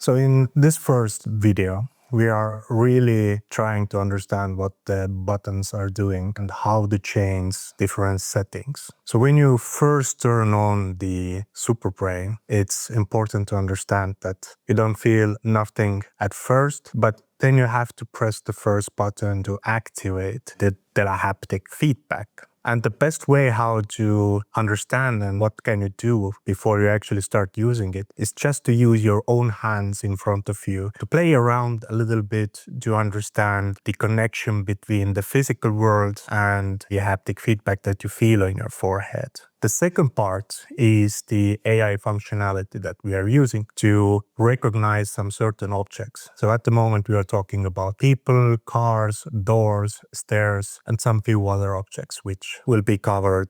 So in this first video, we are really trying to understand what the buttons are doing and how to change different settings. So when you first turn on the SuperBrain, it's important to understand that you don't feel nothing at first, but then you have to press the first button to activate the Telehaptic feedback. And the best way how to understand and what can you do before you actually start using it is just to use your own hands in front of you, to play around a little bit, to understand the connection between the physical world and the haptic feedback that you feel on your forehead. The second part is the AI functionality that we are using to recognize some certain objects. So at the moment we are talking about people, cars, doors, stairs, and some few other objects which will be covered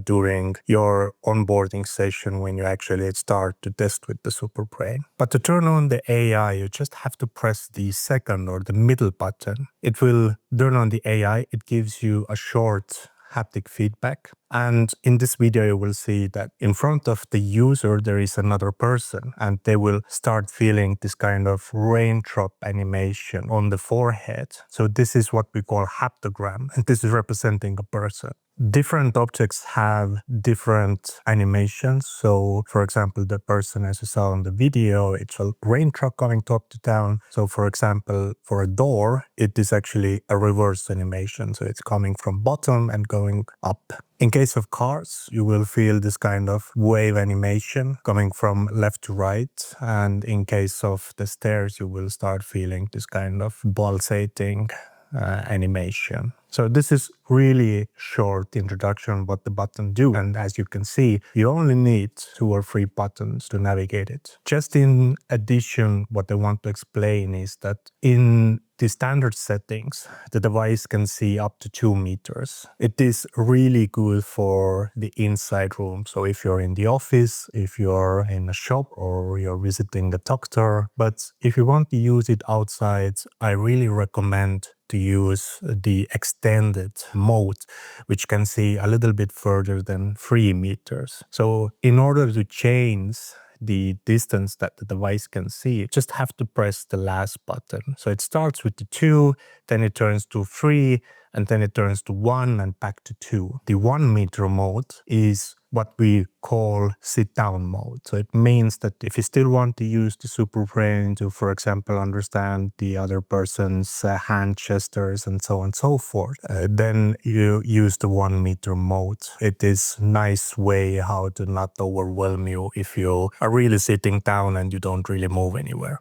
during your onboarding session when you actually start to test with the SuperBrain. But to turn on the AI, you just have to press the second or the middle button. It will turn on the AI. It gives you a short haptic feedback. And in this video, you will see that in front of the user, there is another person, and they will start feeling this kind of raindrop animation on the forehead. So this is what we call haptogram, and this is representing a person. Different objects have different animations. So for example, the person, as you saw in the video, it's a raindrop going top to down. So for example, for a door, it is actually a reverse animation. So it's coming from bottom and going up. In case of cars, you will feel this kind of wave animation coming from left to right. And in case of the stairs, you will start feeling this kind of pulsating animation. So this is really short introduction what the button do. And as you can see, you only need 2 or 3 buttons to navigate it. Just in addition, what I want to explain is that in the standard settings, the device can see up to 2 meters. It is really good for the inside room. So if you're in the office, if you're in a shop, or you're visiting the doctor. But if you want to use it outside, I really recommend to use the extended mode, which can see a little bit further than 3 meters. So in order to change the distance that the device can see, you just have to press the last button. So it starts with the 2, then it turns to 3, and then it turns to 1 and back to 2. The 1 meter mode is what we call sit-down mode. So it means that if you still want to use the SuperBrain to, for example, understand the other person's hand gestures and so on and so forth, then you use the 1 meter mode. It is a nice way how to not overwhelm you if you are really sitting down and you don't really move anywhere.